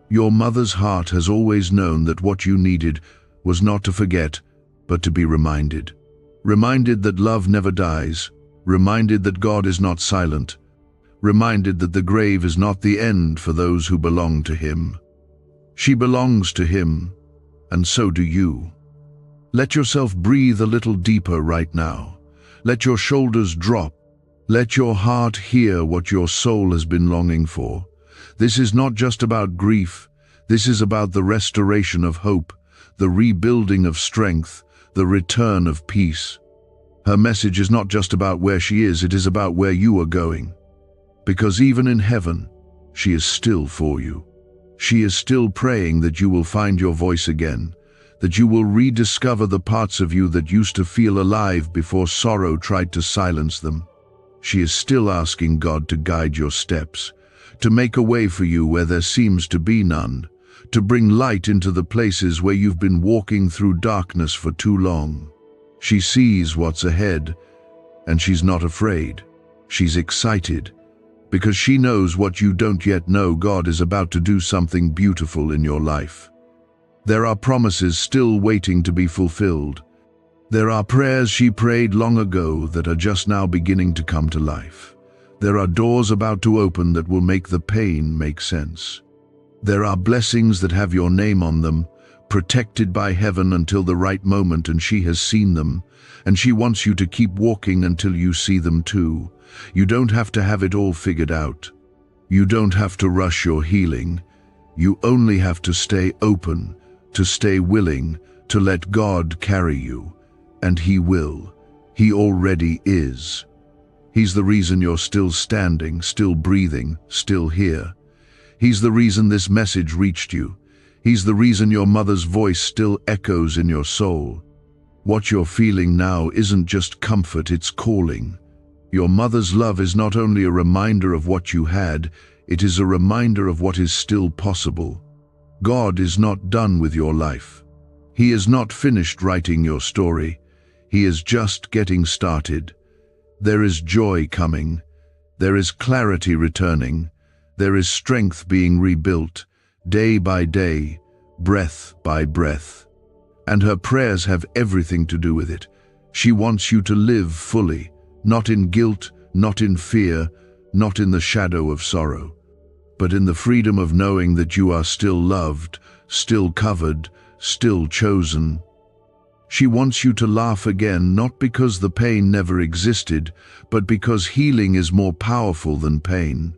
Your mother's heart has always known that what you needed was not to forget, but to be reminded. Reminded that love never dies. Reminded that God is not silent. Reminded that the grave is not the end for those who belong to Him. She belongs to Him, and so do you. Let yourself breathe a little deeper right now. Let your shoulders drop. Let your heart hear what your soul has been longing for. This is not just about grief. This is about the restoration of hope, the rebuilding of strength, the return of peace. Her message is not just about where she is, it is about where you are going. Because even in heaven, she is still for you. She is still praying that you will find your voice again, that you will rediscover the parts of you that used to feel alive before sorrow tried to silence them. She is still asking God to guide your steps, to make a way for you where there seems to be none, to bring light into the places where you've been walking through darkness for too long. She sees what's ahead, and she's not afraid. She's excited, because she knows what you don't yet know. God is about to do something beautiful in your life. There are promises still waiting to be fulfilled. There are prayers she prayed long ago that are just now beginning to come to life. There are doors about to open that will make the pain make sense. There are blessings that have your name on them, protected by heaven until the right moment, and she has seen them, and she wants you to keep walking until you see them too. You don't have to have it all figured out. You don't have to rush your healing. You only have to stay open, to stay willing, to let God carry you. And He will. He already is. He's the reason you're still standing, still breathing, still here. He's the reason this message reached you. He's the reason your mother's voice still echoes in your soul. What you're feeling now isn't just comfort, it's calling. Your mother's love is not only a reminder of what you had, it is a reminder of what is still possible. God is not done with your life. He is not finished writing your story. He is just getting started. There is joy coming. There is clarity returning. There is strength being rebuilt, day by day, breath by breath. And her prayers have everything to do with it. She wants you to live fully, not in guilt, not in fear, not in the shadow of sorrow, but in the freedom of knowing that you are still loved, still covered, still chosen. She wants you to laugh again, not because the pain never existed, but because healing is more powerful than pain.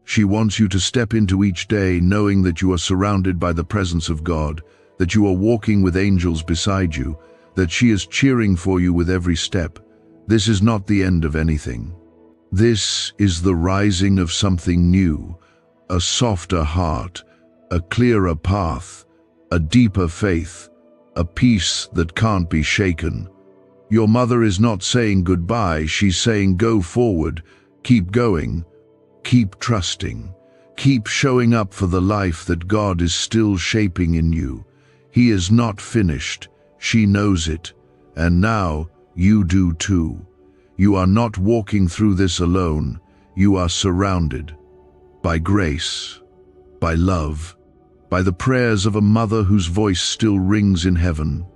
She wants you to step into each day knowing that you are surrounded by the presence of God, that you are walking with angels beside you, that she is cheering for you with every step. This is not the end of anything. This is the rising of something new, a softer heart, a clearer path, a deeper faith, a peace that can't be shaken. Your mother is not saying goodbye, she's saying go forward, keep going, keep trusting, keep showing up for the life that God is still shaping in you. He is not finished, she knows it, and now you do too. You are not walking through this alone, you are surrounded by grace, by love, by the prayers of a mother whose voice still rings in heaven,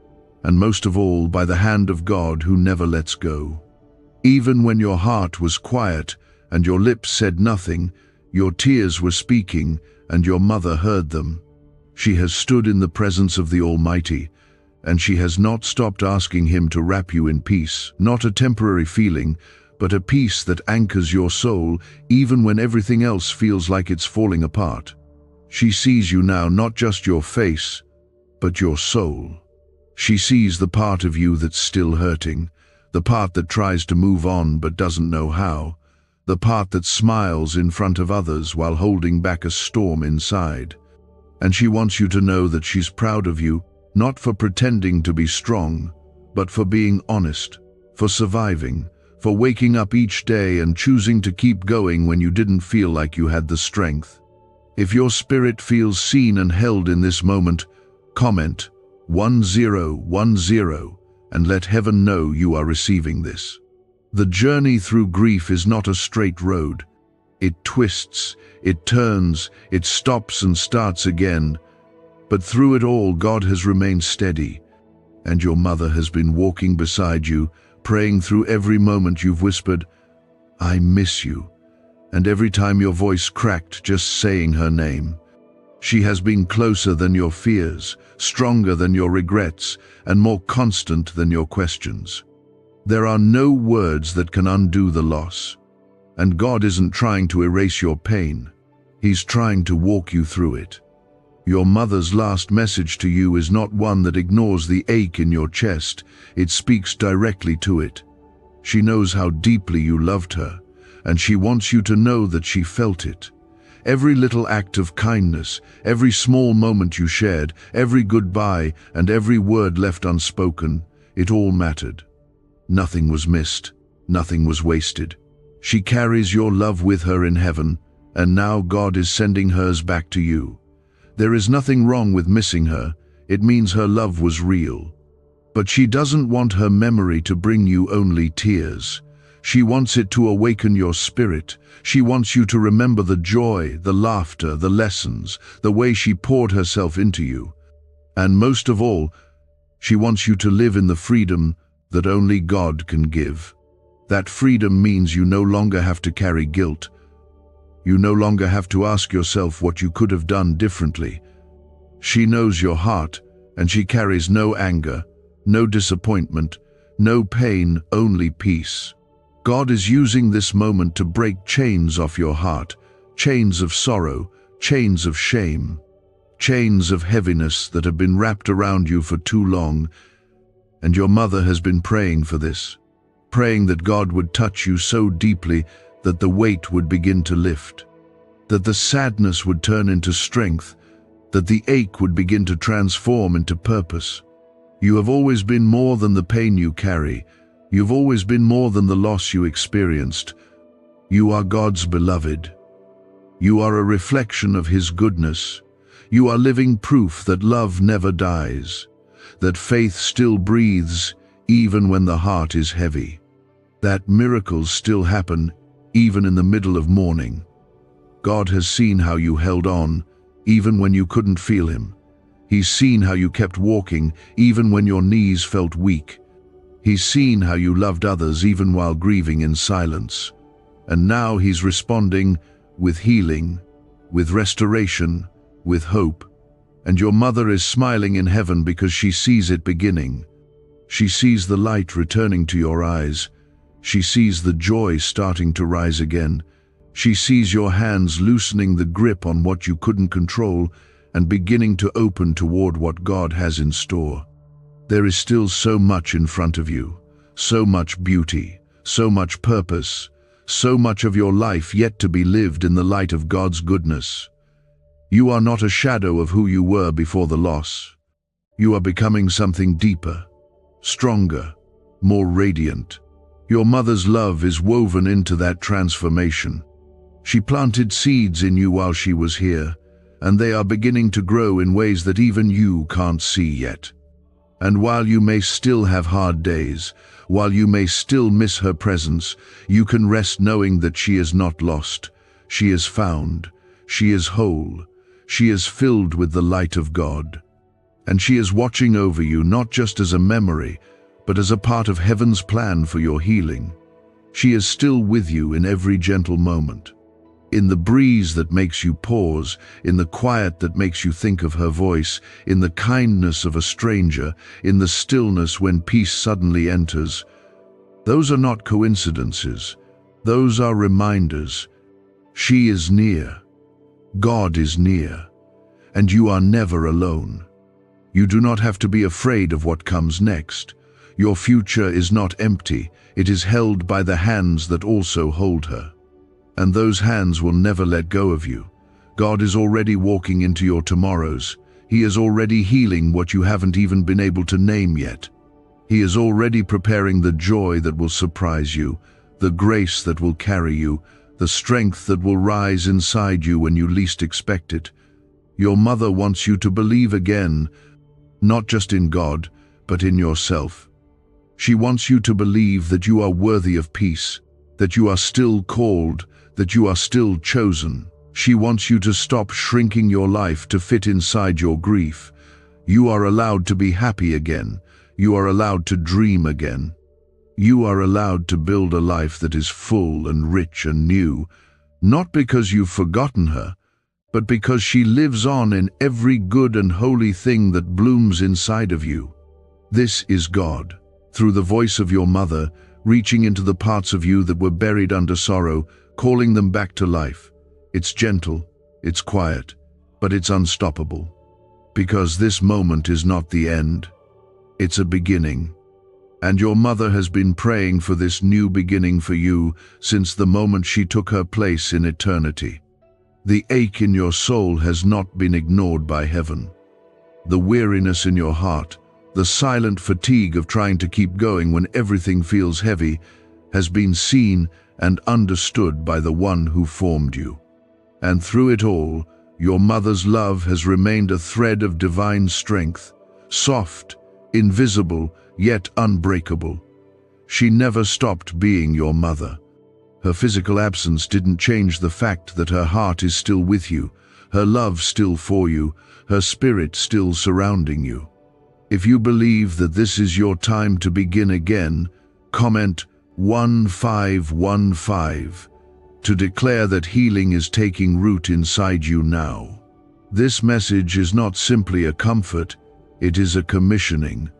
and most of all by the hand of God who never lets go. Even when your heart was quiet and your lips said nothing, your tears were speaking and your mother heard them. She has stood in the presence of the Almighty, and she has not stopped asking Him to wrap you in peace, not a temporary feeling, but a peace that anchors your soul even when everything else feels like it's falling apart. She sees you now, not just your face, but your soul. She sees the part of you that's still hurting, the part that tries to move on but doesn't know how, the part that smiles in front of others while holding back a storm inside. And she wants you to know that she's proud of you, not for pretending to be strong, but for being honest, for surviving, for waking up each day and choosing to keep going when you didn't feel like you had the strength. If your spirit feels seen and held in this moment, comment 1010 and let heaven know you are receiving this. The journey through grief is not a straight road. It twists, it turns, it stops and starts again. But through it all, God has remained steady, and your mother has been walking beside you, praying through every moment you've whispered, "I miss you," and every time your voice cracked just saying her name. She has been closer than your fears, stronger than your regrets, and more constant than your questions. There are no words that can undo the loss. And God isn't trying to erase your pain. He's trying to walk you through it. Your mother's last message to you is not one that ignores the ache in your chest. It speaks directly to it. She knows how deeply you loved her, and she wants you to know that she felt it. Every little act of kindness, every small moment you shared, every goodbye, and every word left unspoken, it all mattered. Nothing was missed, nothing was wasted. She carries your love with her in heaven, and now God is sending hers back to you. There is nothing wrong with missing her. It means her love was real. But she doesn't want her memory to bring you only tears. She wants it to awaken your spirit. She wants you to remember the joy, the laughter, the lessons, the way she poured herself into you. And most of all, she wants you to live in the freedom that only God can give. That freedom means you no longer have to carry guilt. You no longer have to ask yourself what you could have done differently. She knows your heart, and she carries no anger, no disappointment, no pain, only peace. God is using this moment to break chains off your heart, chains of sorrow, chains of shame, chains of heaviness that have been wrapped around you for too long. And your mother has been praying for this, praying that God would touch you so deeply that the weight would begin to lift, that the sadness would turn into strength, that the ache would begin to transform into purpose. You have always been more than the pain you carry. You've always been more than the loss you experienced. You are God's beloved. You are a reflection of His goodness. You are living proof that love never dies, that faith still breathes even when the heart is heavy, that miracles still happen even in the middle of mourning. God has seen how you held on even when you couldn't feel Him. He's seen how you kept walking even when your knees felt weak. He's seen how you loved others even while grieving in silence. And now He's responding with healing, with restoration, with hope. And your mother is smiling in heaven because she sees it beginning. She sees the light returning to your eyes. She sees the joy starting to rise again. She sees your hands loosening the grip on what you couldn't control and beginning to open toward what God has in store. There is still so much in front of you, so much beauty, so much purpose, so much of your life yet to be lived in the light of God's goodness. You are not a shadow of who you were before the loss. You are becoming something deeper, stronger, more radiant. Your mother's love is woven into that transformation. She planted seeds in you while she was here, and they are beginning to grow in ways that even you can't see yet. And while you may still have hard days, while you may still miss her presence, you can rest knowing that she is not lost. She is found. She is whole. She is filled with the light of God. And she is watching over you not just as a memory, but as a part of heaven's plan for your healing. She is still with you in every gentle moment. In the breeze that makes you pause, in the quiet that makes you think of her voice, in the kindness of a stranger, in the stillness when peace suddenly enters. Those are not coincidences. Those are reminders. She is near. God is near. And you are never alone. You do not have to be afraid of what comes next. Your future is not empty. It is held by the hands that also hold her. And those hands will never let go of you. God is already walking into your tomorrows. He is already healing what you haven't even been able to name yet. He is already preparing the joy that will surprise you, the grace that will carry you, the strength that will rise inside you when you least expect it. Your mother wants you to believe again, not just in God, but in yourself. She wants you to believe that you are worthy of peace, that you are still called, that you are still chosen. She wants you to stop shrinking your life to fit inside your grief. You are allowed to be happy again. You are allowed to dream again. You are allowed to build a life that is full and rich and new, not because you've forgotten her, but because she lives on in every good and holy thing that blooms inside of you. This is God, through the voice of your mother, reaching into the parts of you that were buried under sorrow, calling them back to life. It's gentle, it's quiet, but it's unstoppable. Because this moment is not the end, it's a beginning. And your mother has been praying for this new beginning for you since the moment she took her place in eternity. The ache in your soul has not been ignored by heaven. The weariness in your heart, the silent fatigue of trying to keep going when everything feels heavy, has been seen and understood by the one who formed you. And through it all, Your mother's love has remained a thread of divine strength, soft, invisible, yet unbreakable. She never stopped being your mother. Her physical absence didn't change the fact that her heart is still with you, her love still for you, her spirit still surrounding you. If you believe that this is your time to begin again, comment 1515 to declare that healing is taking root inside you now. This message is not simply a comfort, it is a commissioning.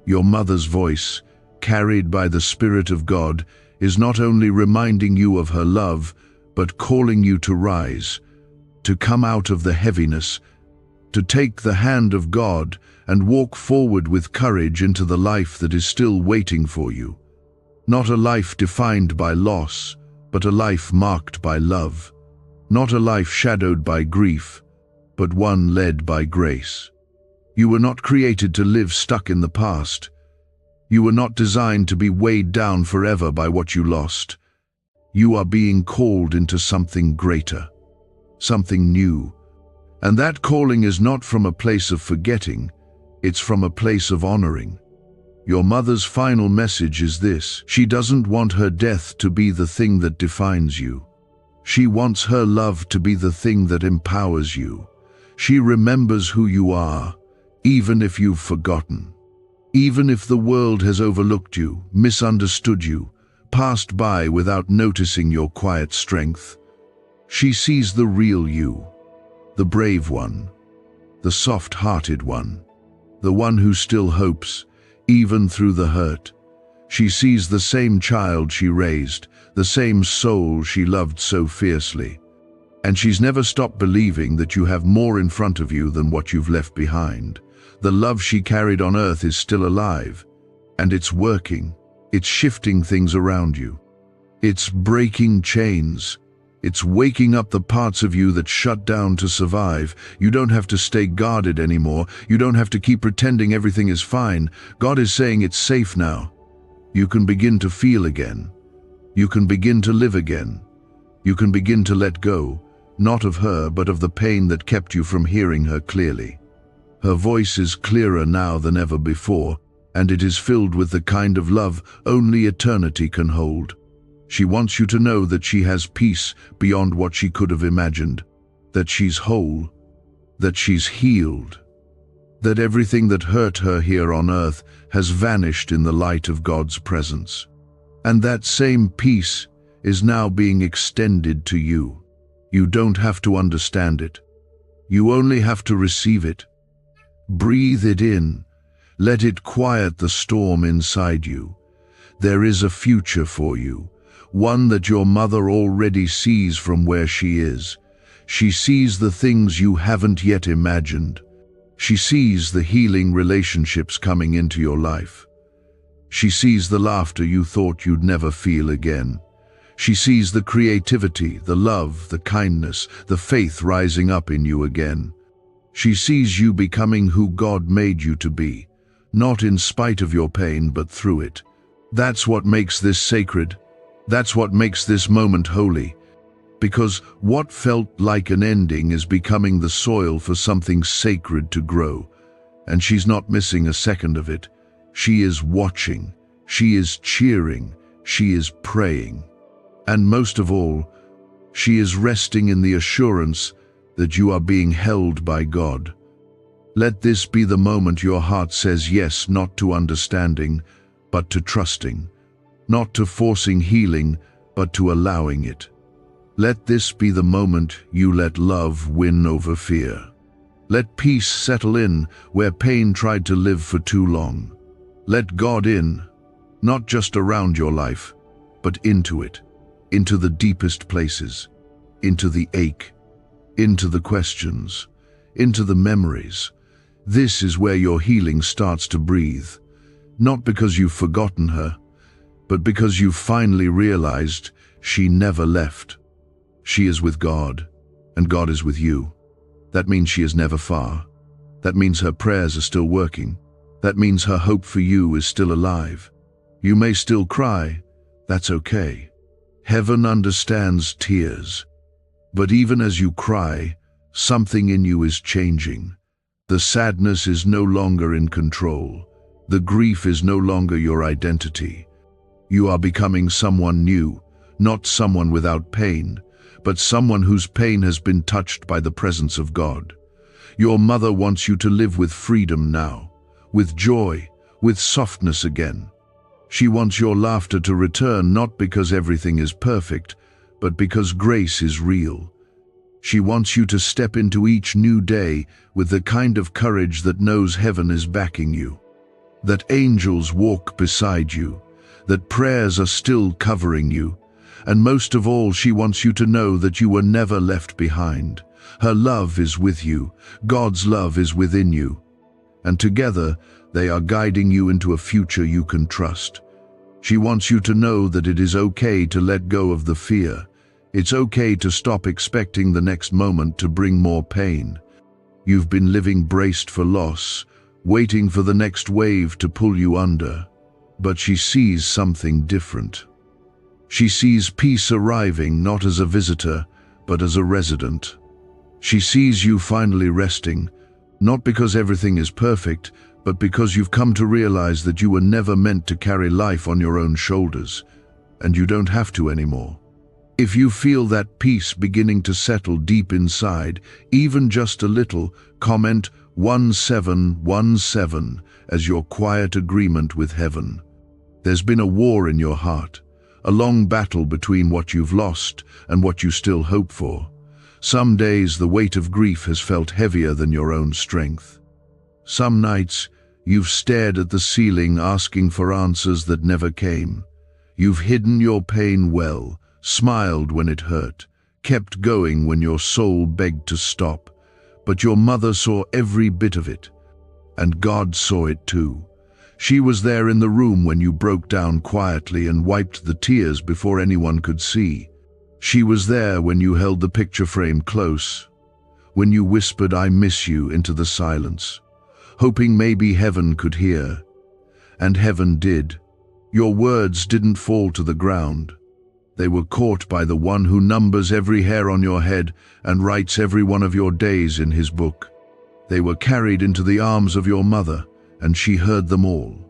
Your mother's voice, carried by the Spirit of God, is not only reminding you of her love, but calling you to rise, to come out of the heaviness, to take the hand of God and walk forward with courage into the life that is still waiting for you. Not a life defined by loss, but a life marked by love. Not a life shadowed by grief, but one led by grace. You were not created to live stuck in the past. You were not designed to be weighed down forever by what you lost. You are being called into something greater, something new. And that calling is not from a place of forgetting, it's from a place of honoring. Your mother's final message is this: she doesn't want her death to be the thing that defines you. She wants her love to be the thing that empowers you. She remembers who you are, even if you've forgotten. Even if the world has overlooked you, misunderstood you, passed by without noticing your quiet strength, she sees the real you, the brave one, the soft-hearted one, the one who still hopes, even through the hurt. She sees the same child she raised, the same soul she loved so fiercely. And she's never stopped believing that you have more in front of you than what you've left behind. The love she carried on earth is still alive, and it's working. It's shifting things around you. It's breaking chains. It's waking up the parts of you that shut down to survive. You don't have to stay guarded anymore. You don't have to keep pretending everything is fine. God is saying it's safe now. You can begin to feel again. You can begin to live again. You can begin to let go, not of her, but of the pain that kept you from hearing her clearly. Her voice is clearer now than ever before, and it is filled with the kind of love only eternity can hold. She wants you to know that she has peace beyond what she could have imagined, that she's whole, that she's healed, that everything that hurt her here on earth has vanished in the light of God's presence. And that same peace is now being extended to you. You don't have to understand it. You only have to receive it. Breathe it in. Let it quiet the storm inside you. There is a future for you. One that your mother already sees from where she is. She sees the things you haven't yet imagined. She sees the healing relationships coming into your life. She sees the laughter you thought you'd never feel again. She sees the creativity, the love, the kindness, the faith rising up in you again. She sees you becoming who God made you to be, not in spite of your pain, but through it. That's what makes this sacred. That's what makes this moment holy, because what felt like an ending is becoming the soil for something sacred to grow, and she's not missing a second of it. She is watching, she is cheering, she is praying, and most of all, she is resting in the assurance that you are being held by God. Let this be the moment your heart says yes, not to understanding, but to trusting. Not to forcing healing, but to allowing it. Let this be the moment you let love win over fear. Let peace settle in where pain tried to live for too long. Let God in, not just around your life, but into it, into the deepest places, into the ache, into the questions, into the memories. This is where your healing starts to breathe, not because you've forgotten her, but because you finally realized she never left. She is with God, and God is with you. That means she is never far. That means her prayers are still working. That means her hope for you is still alive. You may still cry. That's okay. Heaven understands tears. But even as you cry, Something in you is changing. The sadness is no longer in control. The grief is no longer your identity. You are becoming someone new, not someone without pain, but someone whose pain has been touched by the presence of God. Your mother wants you to live with freedom now, with joy, with softness again. She wants your laughter to return not because everything is perfect, but because grace is real. She wants you to step into each new day with the kind of courage that knows heaven is backing you, that angels walk beside you, that prayers are still covering you, and most of all, she wants you to know that you were never left behind. Her love is with you, God's love is within you, and together they are guiding you into a future you can trust. She wants you to know that it is okay to let go of the fear. It's okay to stop expecting the next moment to bring more pain. You've been living braced for loss, waiting for the next wave to pull you under. But she sees something different. She sees peace arriving not as a visitor, but as a resident. She sees you finally resting, not because everything is perfect, but because you've come to realize that you were never meant to carry life on your own shoulders, and you don't have to anymore. If you feel that peace beginning to settle deep inside, even just a little, comment 1717 as your quiet agreement with heaven. There's been a war in your heart, a long battle between what you've lost and what you still hope for. Some days the weight of grief has felt heavier than your own strength. Some nights you've stared at the ceiling asking for answers that never came. You've hidden your pain well, smiled when it hurt, kept going when your soul begged to stop. But your mother saw every bit of it, and God saw it too. She was there in the room when you broke down quietly and wiped the tears before anyone could see. She was there when you held the picture frame close, when you whispered "I miss you" into the silence, hoping maybe heaven could hear. And heaven did. Your words didn't fall to the ground. They were caught by the one who numbers every hair on your head and writes every one of your days in his book. They were carried into the arms of your mother, and she heard them all.